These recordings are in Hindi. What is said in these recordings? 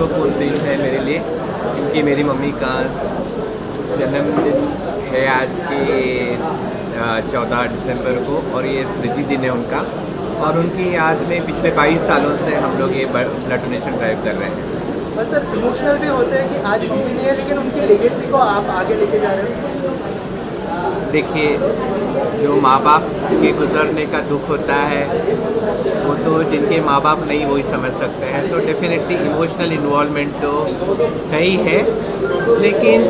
महत्वपूर्ण दिन है मेरे लिए, क्योंकि मेरी मम्मी का जन्मदिन है आज के 14 दिसंबर को, और ये स्मृति दिन है उनका। और उनकी याद में पिछले 22 सालों से हम लोग ये ब्लड डोनेशन ड्राइव कर रहे हैं। बस सर, इमोशनल भी होते हैं कि आज मम्मी नहीं है, लेकिन उनकी लेगेसी को आप आगे लेके जा रहे हो। देखिए, जो माँ बाप के गुजरने का दुख होता है वो तो जिनके माँ बाप नहीं वही समझ सकते हैं, तो डेफिनेटली इमोशनल इन्वॉल्वमेंट तो है ही है, लेकिन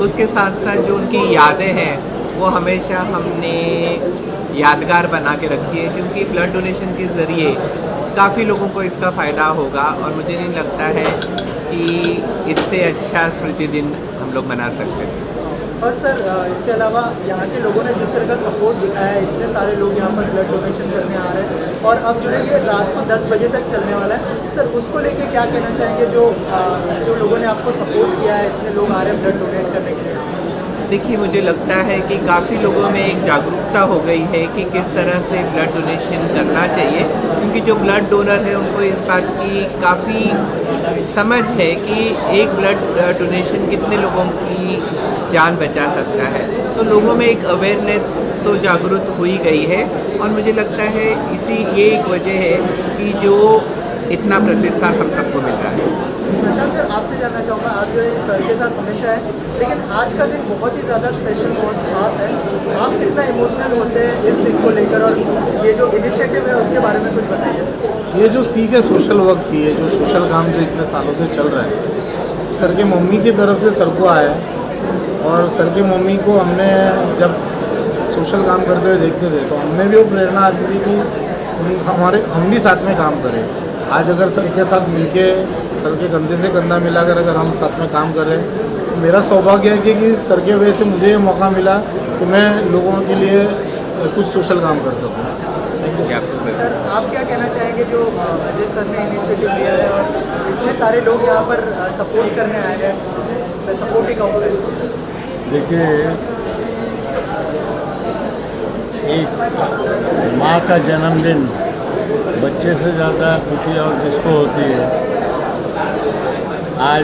उसके साथ साथ जो उनकी यादें हैं वो हमेशा हमने यादगार बना के रखी है, क्योंकि ब्लड डोनेशन के ज़रिए काफ़ी लोगों को इसका फ़ायदा होगा, और मुझे नहीं लगता है कि इससे अच्छा स्मृति दिन हम लोग मना सकते हैं। और सर, इसके अलावा यहाँ के लोगों ने जिस तरह का सपोर्ट दिखाया है, इतने सारे लोग यहाँ पर ब्लड डोनेशन करने आ रहे हैं, और अब जो है ये रात को 10 बजे तक चलने वाला है। सर, उसको लेके क्या कहना चाहेंगे, जो लोगों ने आपको सपोर्ट किया है, इतने लोग आ रहे हैं ब्लड डोनेट करने के लिए? देखिए, मुझे लगता है कि काफ़ी लोगों में एक जागरूकता हो गई है कि किस तरह से ब्लड डोनेशन करना चाहिए, क्योंकि जो ब्लड डोनर है उनको इस बात की काफ़ी समझ है कि एक ब्लड डोनेशन कितने लोगों की जान बचा सकता है। तो लोगों में एक अवेयरनेस तो जागरूक हुई गई है, और मुझे लगता है ये एक वजह है कि जो इतना प्रतिसाद हम सबको मिल रहा है। प्रशांत सर, आपसे जानना चाहूँगा, आप जो है सर के साथ हमेशा है, लेकिन आज का दिन बहुत ही ज़्यादा स्पेशल, बहुत खास है। आप कितना इमोशनल होते हैं इस दिन को लेकर, और ये जो इनिशिएटिव है उसके बारे में कुछ बताइए सर। ये जो सीख है सोशल वर्क की है, जो सोशल काम जो इतने सालों से चल रहा है, सर के मम्मी की तरफ से सर को आया है, और सर की मम्मी को हमने जब सोशल काम करते हुए देखते थे तो हमें भी वो प्रेरणा आती थी कि हम भी साथ में काम करें। आज अगर सर के साथ मिलके, सर के कंधे से कंधा मिलाकर अगर हम साथ में काम कर रहे हैं, तो मेरा सौभाग्य है कि सर के वजह से मुझे ये मौका मिला कि मैं लोगों के लिए कुछ सोशल काम कर सकूं। सर, आप क्या कहना चाहेंगे, जो अजय सर ने इनिशिएटिव लिया है और इतने सारे लोग यहाँ पर सपोर्ट करने आए हैं? मैं सपोर्ट ही कहूँगा इसको। देखिए, एक माँ का जन्मदिन बच्चे से ज़्यादा खुशी और किसको होती है। आज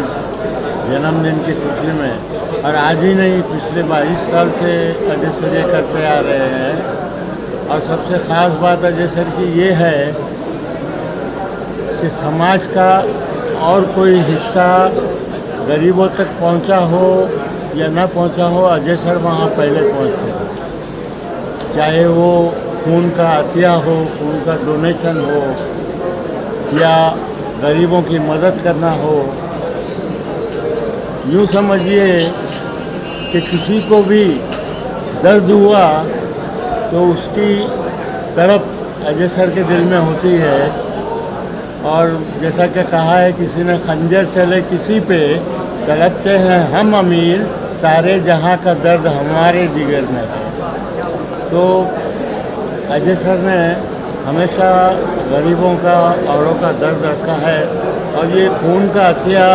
जन्मदिन की खुशी में, और आज ही नहीं, पिछले 22 साल से अजय सर ये करते आ रहे हैं। और सबसे ख़ास बात अजय सर की ये है कि समाज का और कोई हिस्सा गरीबों तक पहुंचा हो या ना पहुंचा हो, अजय सर वहाँ पहले पहुँचते हैं। चाहे वो खून का अतिया हो, खून का डोनेशन हो, या गरीबों की मदद करना हो। यूँ समझिए कि किसी को भी दर्द हुआ तो उसकी तड़प अजय सर के दिल में होती है। और जैसा कि कहा है किसी ने, खंजर चले किसी पे तड़पते हैं हम अमीर, सारे जहां का दर्द हमारे जिगर में है। तो अजय सर ने हमेशा गरीबों का, औरों का दर्द रखा है, और ये खून का अतिया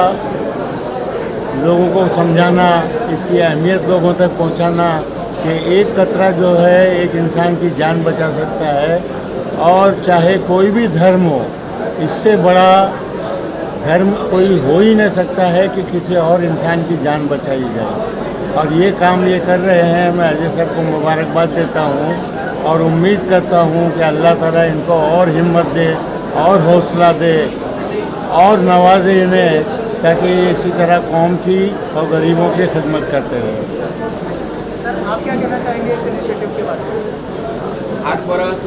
लोगों को समझाना, इसकी अहमियत लोगों तक पहुंचाना कि एक कतरा जो है एक इंसान की जान बचा सकता है। और चाहे कोई भी धर्म हो, इससे बड़ा धर्म कोई हो ही नहीं सकता है कि किसी और इंसान की जान बचाई जाए। और ये काम ये कर रहे हैं, मैं अजय सर को मुबारकबाद देता हूँ, और उम्मीद करता हूँ कि अल्लाह ताला इनको और हिम्मत दे, और हौसला दे, और नवाजे इन्हें, ताकि इसी तरह कौम की और गरीबों की खिदमत करते रहे। सर, आप क्या कहना चाहेंगे इस इनिशिएटिव के बारे में? 8 बरस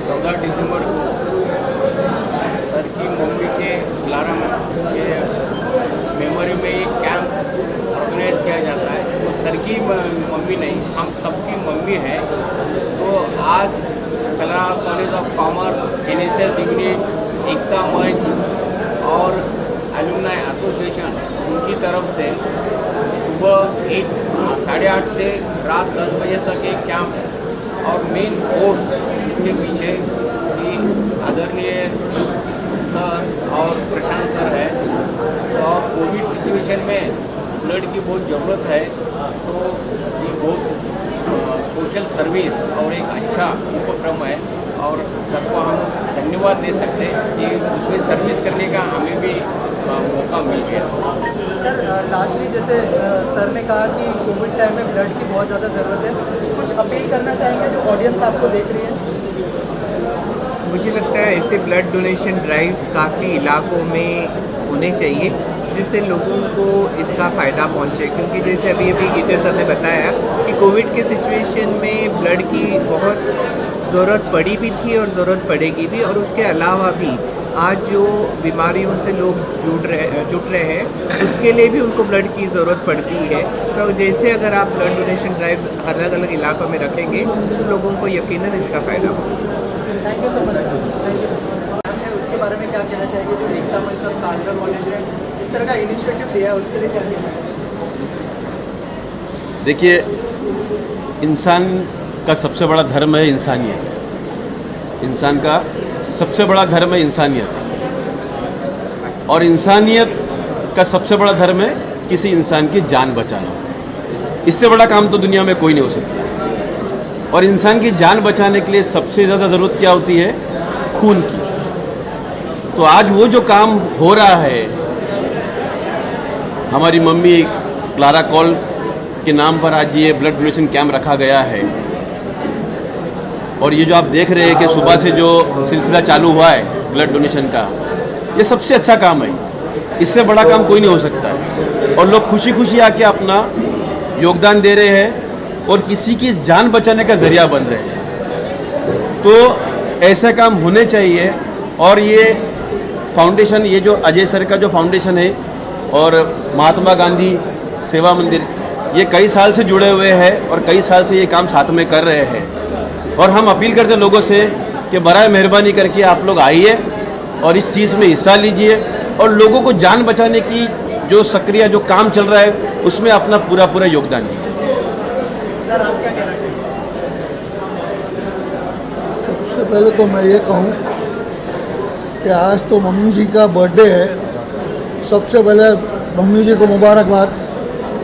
14 दिसंबर को सर की मम्मी के बुलारा में ये मेमोरी में एक कैंप ऑर्गेनाइज किया जाता है। वो सर की मम्मी नहीं, हम सबकी मम्मी है। तो आज Kala college of commerce, NSS unit, Ekta Manch और एलुमनाई एसोसिएशन, उनकी तरफ से सुबह 8:30 से रात 10 बजे तक एक कैंप है। और मेन फोर्स इसके पीछे कि आदरणीय सर और प्रशांत सर है। और कोविड सिचुएशन में ब्लड की बहुत ज़रूरत है, तो ये बहुत सोशल सर्विस और एक अच्छा उपक्रम है। और सबको हम धन्यवाद दे सकते हैं कि उसमें सर्विस करने का हमें भी मौका मिल गया। सर लास्टली जैसे सर ने कहा कि कोविड टाइम में ब्लड की बहुत ज़्यादा ज़रूरत है, कुछ अपील करना चाहेंगे जो ऑडियंस आपको देख रही है? मुझे लगता है ऐसे ब्लड डोनेशन ड्राइव्स काफ़ी इलाकों में होने चाहिए जिससे लोगों को इसका फ़ायदा पहुंचे, क्योंकि जैसे अभी गीते सर ने बताया कि कोविड के सिचुएशन में ब्लड की बहुत ज़रूरत पड़ी भी थी और ज़रूरत पड़ेगी भी, और उसके अलावा भी आज जो बीमारियों से लोग जुट रहे हैं उसके लिए भी उनको ब्लड की ज़रूरत पड़ती है। तो जैसे अगर आप ब्लड डोनेशन ड्राइव्स अलग अलग इलाकों में रखेंगे तो लोगों को यकीनन इसका फ़ायदा होगा। Thank you so much sir, thank you so much. उसके बारे में क्या कहना चाहेंगे जो एकता मंच और कालरा कॉलेज ने इस तरह का इनिशिएटिव लिया है उसके लिए क्या कहना चाहेंगे? देखिए, इंसान का सबसे बड़ा धर्म है इंसानियत। इंसान का सबसे बड़ा धर्म है इंसानियत, और इंसानियत का सबसे बड़ा धर्म है किसी इंसान की जान बचाना। इससे बड़ा काम तो दुनिया में कोई नहीं हो सकता। और इंसान की जान बचाने के लिए सबसे ज़्यादा ज़रूरत क्या होती है? खून की। तो आज वो जो काम हो रहा है, हमारी मम्मी क्लारा कॉल के नाम पर आज ये ब्लड डोनेशन कैंप रखा गया है, और ये जो आप देख रहे हैं कि सुबह से जो सिलसिला चालू हुआ है ब्लड डोनेशन का, ये सबसे अच्छा काम है। इससे बड़ा काम कोई नहीं हो सकता है, और लोग खुशी खुशी आके अपना योगदान दे रहे हैं और किसी की जान बचाने का ज़रिया बन रहे हैं। तो ऐसा काम होने चाहिए। और ये फाउंडेशन, ये जो अजय सर का जो फाउंडेशन है और महात्मा गांधी सेवा मंदिर, ये कई साल से जुड़े हुए हैं और कई साल से ये काम साथ में कर रहे हैं। और हम अपील करते हैं लोगों से कि बराए मेहरबानी करके आप लोग आइए और इस चीज़ में हिस्सा लीजिए, और लोगों को जान बचाने की जो सक्रिय जो काम चल रहा है उसमें अपना पूरा योगदान दीजिए। सर आप क्या कहना चाहेंगे? सबसे पहले तो मैं ये कहूँ कि आज तो मम्मी जी का बर्थडे है। सबसे पहले मम्मी जी को मुबारकबाद,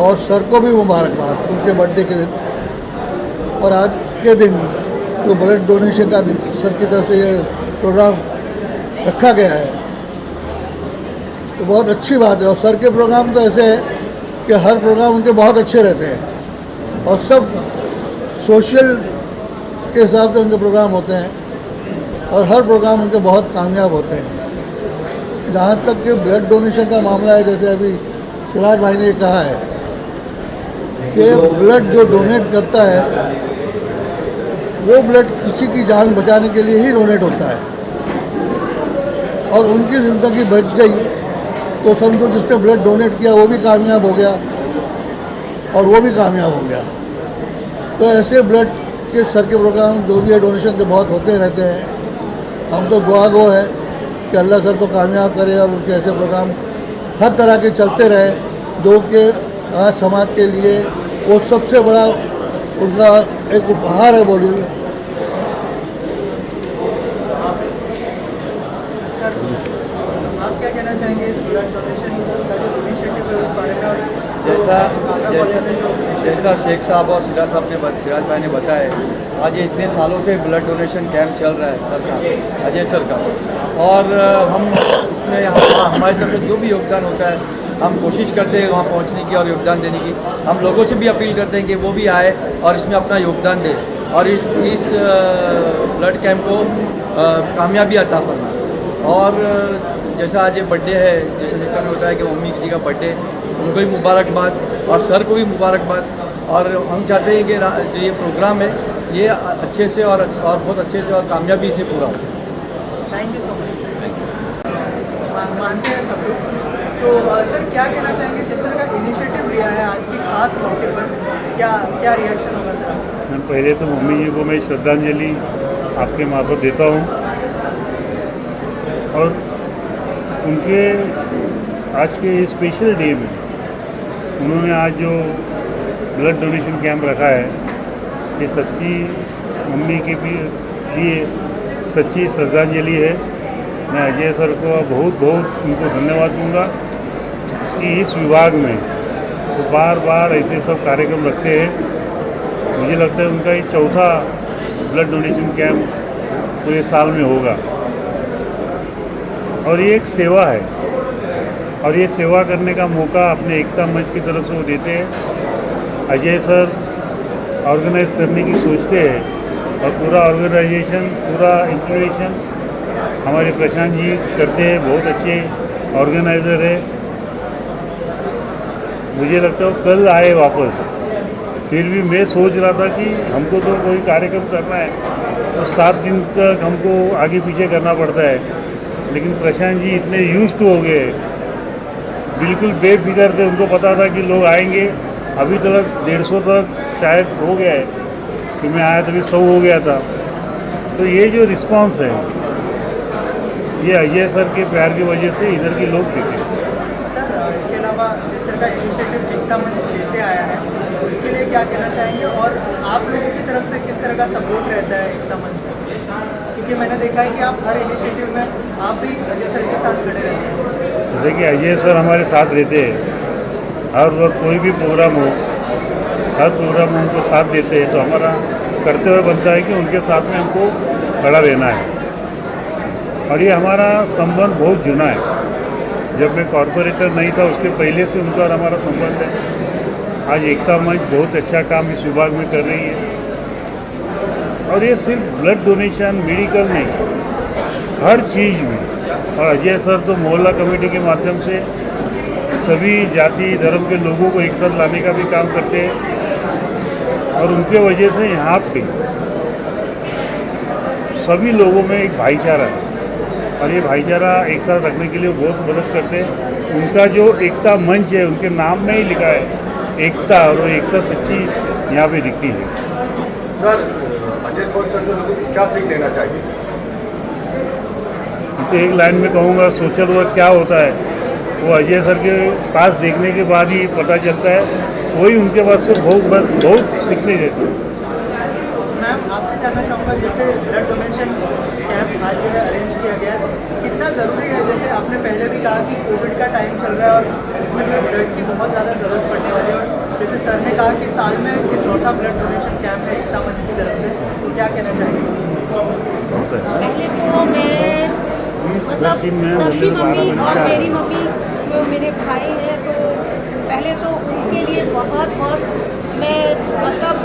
और सर को भी मुबारकबाद उनके बर्थडे के दिन। और आज के दिन जो ब्लड डोनेशन का सर की तरफ से ये प्रोग्राम रखा गया है तो बहुत अच्छी बात है। और सर के प्रोग्राम तो ऐसे है कि हर प्रोग्राम उनके बहुत अच्छे रहते हैं, और सब सोशल के हिसाब से उनके प्रोग्राम होते हैं, और हर प्रोग्राम उनके बहुत कामयाब होते हैं। जहाँ तक कि ब्लड डोनेशन का मामला है, जैसे अभी सिराज भाई ने कहा है कि ब्लड जो डोनेट करता है वो ब्लड किसी की जान बचाने के लिए ही डोनेट होता है, और उनकी ज़िंदगी बच गई तो समझो जिसने ब्लड डोनेट किया वो भी कामयाब हो गया और वो भी कामयाब हो गया। तो ऐसे ब्लड के सर के प्रोग्राम जो भी है डोनेशन के बहुत होते रहते हैं। हम तो दुआ गो है कि अल्लाह सर को कामयाब करे और उनके ऐसे प्रोग्राम हर तरह के चलते रहे, जो कि आज समाज के लिए वो सबसे बड़ा उनका एक उपहार है। बोलिए सर आप क्या कहना चाहेंगे इस ब्लड डोनेशन का जो इनिशिएटिव है उस बारे में? और जैसा शेख साहब और सिराज भाई ने बताया, आज ये इतने सालों से ब्लड डोनेशन कैंप चल रहा है सर का, अजय सर का, और हम इसमें हमारी तरफ से जो भी योगदान होता है हम कोशिश करते हैं वहाँ पहुँचने की और योगदान देने की। हम लोगों से भी अपील करते हैं कि वो भी आए और इसमें अपना योगदान दे और इस ब्लड कैंप को कामयाबी अता फरमाए। और जैसा आज ये बर्थडे है, जैसे शिक्षा में होता है कि मम्मी जी का बर्थडे, उनको भी मुबारकबाद और सर को भी मुबारकबाद। और हम चाहते हैं कि जो ये प्रोग्राम है ये अच्छे से और बहुत अच्छे से और कामयाबी से पूरा हो। Thank you so much. मानते हैं सब लोग। तो सर क्या कहना चाहेंगे जिस तरह का इनिशिएटिव लिया है आज की खास मौके पर, क्या रिएक्शन होगा सर? मैं पहले तो मम्मी जी को मैं श्रद्धांजलि आपके मार्फत देता हूँ, और उनके आज के स्पेशल डे में उन्होंने आज जो ब्लड डोनेशन कैंप रखा है, ये सच्ची मम्मी के लिए सच्ची श्रद्धांजलि है। मैं अजय सर को बहुत उनको धन्यवाद दूंगा कि इस विभाग में वो बार ऐसे सब कार्यक्रम रखते हैं। मुझे लगता है उनका ये चौथा ब्लड डोनेशन कैंप पूरे साल में होगा। और ये एक सेवा है, और ये सेवा करने का मौका अपने एकता मंच की तरफ से वो देते हैं। अजय सर ऑर्गेनाइज करने की सोचते हैं और पूरा ऑर्गेनाइजेशन, पूरा इंप्लीमेंटेशन हमारे प्रशांत जी करते हैं। बहुत अच्छे ऑर्गेनाइज़र है। मुझे लगता है वो कल आए वापस। फिर भी मैं सोच रहा था कि हमको तो कोई कार्यक्रम करना है तो 7 दिन तक हमको आगे पीछे करना पड़ता है, लेकिन प्रशांत जी इतने यूज्ड हो गए, बिल्कुल बेफिक्र थे। उनको पता था कि लोग आएंगे। अभी तक 150 तक शायद हो गया है, कि मैं आया तभी 100 हो गया था। तो ये जो रिस्पांस है, ये अजय सर के प्यार की वजह से इधर के लोग दिखे। सर इसके अलावा जिस तरह का इनिशिएटिव एकता मंच लेते आया है उसके लिए क्या कहना चाहेंगे, और आप लोगों की तरफ से किस तरह का सपोर्ट रहता है एकता मंच में? क्योंकि मैंने देखा है कि आप हर इनिशिएटिव में आप भी अजय सर के साथ खड़े रहते हैं। जैसे कि अजय सर हमारे साथ रहते हैं, हर वक्त कोई भी प्रोग्राम हो, हर प्रोग्राम में उनको साथ देते हैं, तो हमारा कर्तव्य बनता है कि उनके साथ में हमको खड़ा रहना है। और ये हमारा संबंध बहुत जुना है। जब मैं कॉरपोरेटर नहीं था उसके पहले से उनका और हमारा संबंध है। आज एकता मंच बहुत अच्छा काम इस विभाग में कर रही है, और ये सिर्फ ब्लड डोनेशन, मेडिकल नहीं, हर चीज़ में। और अजय सर तो मोहल्ला कमेटी के माध्यम से सभी जाति धर्म के लोगों को एक साथ लाने का भी काम करते हैं, और उनके वजह से यहाँ पे सभी लोगों में एक भाईचारा है, और ये भाईचारा एक साथ रखने के लिए बहुत मदद करते हैं। उनका जो एकता मंच है, उनके नाम में ही लिखा है एकता, और वो एकता सच्ची यहाँ पे दिखती है। सर अजय कौल सर से लोगों को क्या सीख लेना चाहिए? तो एक लाइन में कहूँगा, सोशल वर्क क्या होता है वो अजय सर के पास देखने के बाद ही पता चलता है। वही उनके पास से बहुत सीखने जैसे। मैम आपसे जानना चाहूँगा, जैसे ब्लड डोनेशन कैंप आज जो है अरेंज किया गया है, कितना ज़रूरी है? जैसे आपने पहले भी कहा कि कोविड का टाइम चल रहा है और उसमें जो ब्लड की बहुत ज़्यादा ज़रूरत पड़ने वाली है, और जैसे सर ने कहा कि साल में ये 4था ब्लड डोनेशन कैंप है एकता मंच की तरफ से, तो क्या कहना चाहेंगे? पहले तो मैं मतलब सबकी मम्मी और मेरी मम्मी जो मेरे भाई हैं, तो पहले तो उनके लिए बहुत मैं मतलब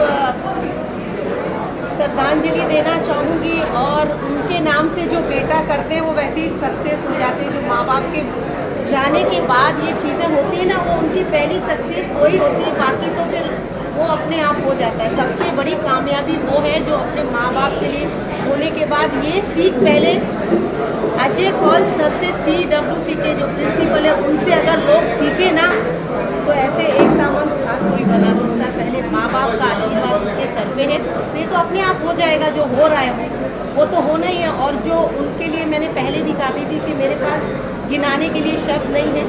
श्रद्धांजलि देना चाहूँगी। और उनके नाम से जो बेटा करते हैं वो वैसे ही सक्सेस हो जाते हैं। जो माँ बाप के जाने के बाद ये चीज़ें होती हैं ना, वो उनकी पहली सक्सेस वही होती है, बाकी तो फिर वो अपने आप हो जाता है। सबसे बड़ी कामयाबी वो है जो अपने माँ बाप के लिए होने के बाद ये सीख पहले अजय कौल सर से, CWC के जो प्रिंसिपल है उनसे अगर लोग सीखे ना, तो ऐसे एकता मंच हर कोई बना सकता है। पहले माँ बाप का आशीर्वाद उनके सर पे है, तो ये तो अपने आप हो जाएगा। जो हो रहा है वो तो होना ही है। और जो उनके लिए मैंने पहले भी कहा भी कि मेरे पास गिनाने के लिए शब्द नहीं है।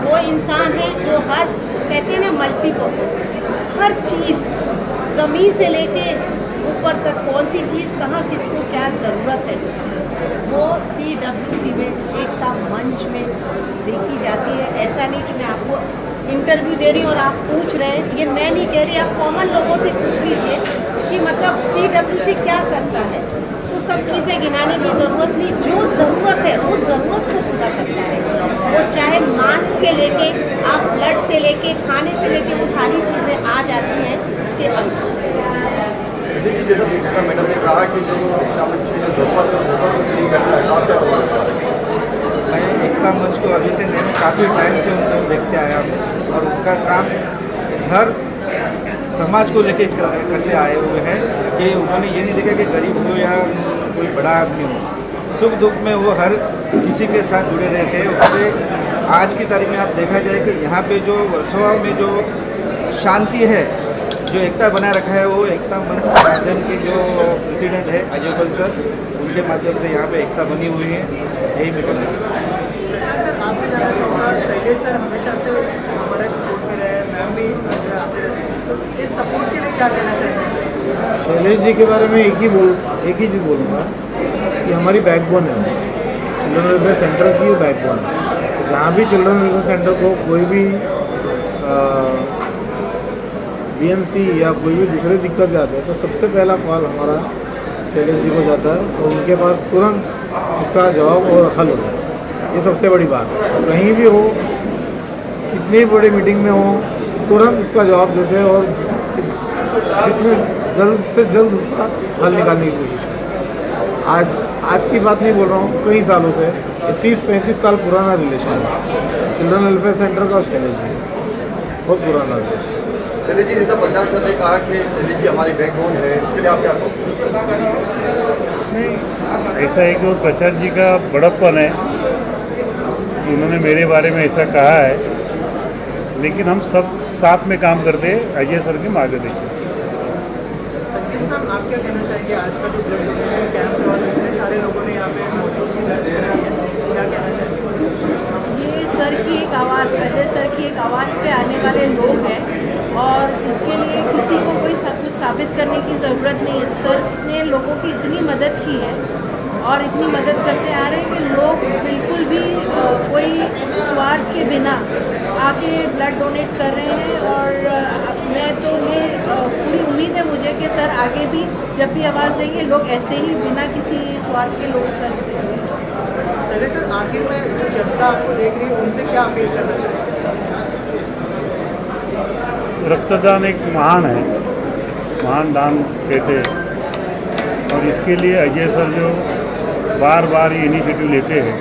वो इंसान है जो हर कहते हैं ना मल्टीपल, हर चीज़ ज़मीन से लेके ऊपर तक कौन सी चीज़ कहाँ किसको क्या ज़रूरत है, वो CWC में एकता मंच में देखी जाती है। ऐसा नहीं कि मैं आपको इंटरव्यू दे रही हूँ और आप पूछ रहे हैं, ये मैं नहीं कह रही, आप कॉमन लोगों से पूछ लीजिए कि मतलब CWC क्या करता है। तो सब चीज़ें गिनाने की ज़रूरत नहीं, जो ज़रूरत है उस ज़रूरत को पूरा करता है। वो चाहे मास्क के लेके, आप ब्लड से लेके, खाने से लेके, वो सारी चीज़ें आ जाती हैं उसके अंदर। जी जैसा मैडम ने कहा कि जो एकता मंच जो ज़रूरत है ज़रूरत को पूरी करता है, आप क्या बोलते? मैं एकता मंच को अभी से नहीं, काफ़ी टाइम से उनको देखते आया हूँ, और उनका काम हर समाज को लेके करते आए हुए हैं कि उन्होंने ये नहीं देखा कि गरीब हो या कोई बड़ा आदमी हो, सुख दुख में वो हर किसी के साथ जुड़े रहते हैं। उससे आज की तारीख में आप देखा जाए कि यहाँ पे जो वर्सोवा में जो शांति है, जो एकता बनाए रखा है, वो एकता मंच के माध्यम के जो प्रेसिडेंट है अजय कौल सर, उनके माध्यम से यहाँ पे एकता बनी हुई है। यही मैं कहना चाहूँगा। सर आपसे जानना चाहूँगा, शैलेश सर हमेशा से हमारे सपोर्ट में रहे, मैम भी आते रहते हैं, तो इस सपोर्ट के लिए क्या कहना चाहेंगे? शैलेश जी के बारे में एक ही चीज़ बोलूँगा कि हमारी बैकबोन है। चिल्ड्रन वेलफेयर सेंटर की बैकबोन है। जहाँ भी चिल्ड्रन वेलफेयर सेंटर को कोई भी BMC या कोई भी दूसरे दिक्कत जाते हैं तो सबसे पहला कॉल हमारा शैलेश जी को जाता है और उनके पास तुरंत उसका जवाब और हल होता है। ये सबसे बड़ी बात है। कहीं भी हो, कितनी बड़ी मीटिंग में हो, तुरंत उसका जवाब देते हैं और जितने जल्द से जल्द उसका हल निकालने की कोशिश करें। आज की बात नहीं बोल रहा हूँ, कई सालों से 30-35 साल पुराना रिलेशन है चिल्ड्रन वेलफेयर सेंटर का और शैलेश जी, बहुत पुराना रिलेशन। शैलेश जी, जैसा प्रशांत सर ने कहा कि शैलेश जी हमारी बैकबोन है, इसके लिए आप क्या कहोगे? नहीं, ऐसा है कि वो प्रशांत जी का बड़प्पन है, उन्होंने मेरे बारे में ऐसा कहा है, लेकिन हम सब साथ में काम करते हैं अजय सर के मार्गदर्शन। आप क्या कहना चाहेंगे आज का जो ब्लड डोनेशन कैंप है और इतने सारे लोगों ने यहाँ पे मौजूद दर्ज करा है, क्या कहना चाहेंगे? ये सर की एक आवाज़, अजय सर की एक आवाज़ पे आने वाले लोग हैं और इसके लिए किसी को कोई सब कुछ साबित करने की ज़रूरत नहीं है। सर ने लोगों की इतनी मदद की है और इतनी मदद करते आ रहे हैं कि लोग बिल्कुल भी कोई स्वार्थ के बिना आके ब्लड डोनेट कर रहे हैं और मैं तो ये पूरी उम्मीद है मुझे कि सर आगे भी जब भी आवाज़ देंगे लोग ऐसे ही बिना किसी स्वार्थ के लोग सर देंगे। सर आखिर में जो जनता आपको देख रही है उनसे क्या अपील करना चाहिए? रक्तदान एक महान है, महान दान कहते हैं और इसके लिए अजय सर जो बार बार ये इनिशिएटिव लेते हैं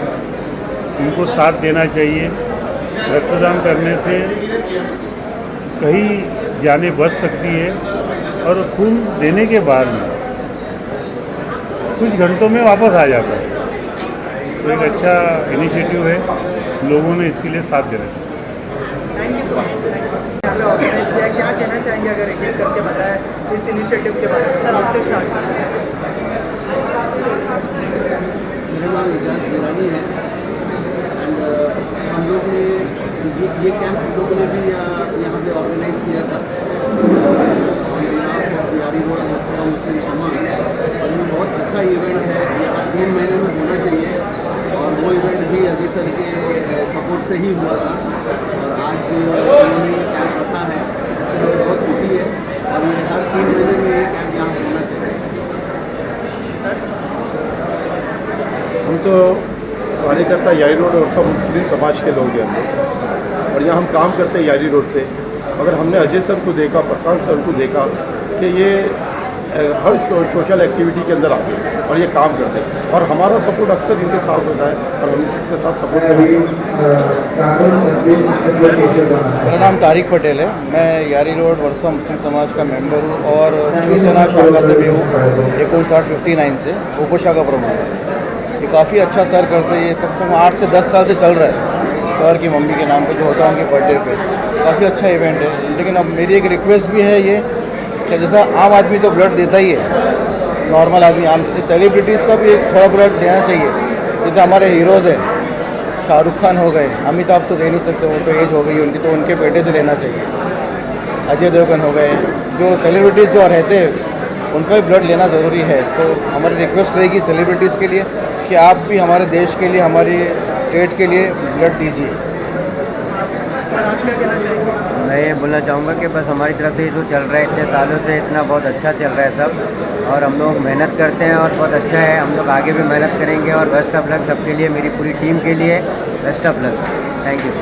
उनको साथ देना चाहिए। रक्तदान करने से कई जानें बच सकती है और खून देने के बाद में कुछ घंटों में वापस आ जाता है। तो एक अच्छा इनिशिएटिव है, लोगों ने इसके लिए साथ देना चाहिए। Thank you so much. यहाँ पे ऑर्गेनाइज किया, क्या कहना चाहेंगे अगर एक एक करके बताएं इस इनिशिएटिव के बारे में? सर आपसे स्टार्ट करें। मेरा नाम एजाज गिरानी है एंड हम लोग ने ये कैंप हम लोगों ने भी यहाँ पे ऑर्गेनाइज किया था यारी रोड मुस्लिम समाज, और ये बहुत अच्छा इवेंट है। यहाँ 3 महीने में होना चाहिए और वो इवेंट भी अजय सर के सपोर्ट से ही हुआ था और आज उन्होंने ये कैंप रखा है, इससे हमें बहुत खुशी है और ये हर 3 महीने में ये कैंप यहाँ होना चाहिए। हम तो कार्यकर्ता यारी रोड और सब मुस्लिम समाज के लोग हैं और यहाँ हम काम करते हैं यारी रोड पे। अगर हमने अजय सर को देखा, प्रशांत सर को देखा कि ये हर सोशल एक्टिविटी के अंदर आते हैं और ये काम करते हैं और हमारा सपोर्ट अक्सर इनके साथ होता है और हम इसके साथ सपोर्ट करेंगे। मेरा नाम तारिक पटेल है, मैं यारी रोड वर्सोवा मुस्लिम समाज का मेंबर हूँ और शिवसेना शाखा से भी हूँ 59-59 से उपशाखा प्रमुख। ये काफ़ी अच्छा सर करते हैं, ये कम से कम 8 से 10 साल से चल रहा है। सर की मम्मी के नाम पे जो होता है उनके बर्थडे पे, काफ़ी अच्छा इवेंट है। लेकिन अब मेरी एक रिक्वेस्ट भी है ये कि जैसा आम आदमी तो ब्लड देता ही है, नॉर्मल आदमी आम सेलिब्रिटीज़ का भी थोड़ा ब्लड देना चाहिए। जैसे हमारे हीरोज़ हैं, शाहरुख खान हो गए, अमिताभ तो दे नहीं सकते, वो तो एज हो गई उनकी, तो उनके बेटे से लेना चाहिए। अजय देवगन हो गए, जो सेलिब्रिटीज़ जो रहते हैं उनका भी ब्लड लेना ज़रूरी है। तो हमारी रिक्वेस्ट रहेगी सेलिब्रिटीज़ के लिए कि आप भी हमारे देश के लिए, हमारी स्टेट के लिए ब्लड दीजिए। मैं ये बोलना चाहूँगा कि बस हमारी तरफ से जो चल रहा है इतने सालों से, इतना बहुत अच्छा चल रहा है सब, और हम लोग मेहनत करते हैं और बहुत अच्छा है। हम लोग आगे भी मेहनत करेंगे और बेस्ट ऑफ लक सबके लिए, मेरी पूरी टीम के लिए best of luck. Thank you.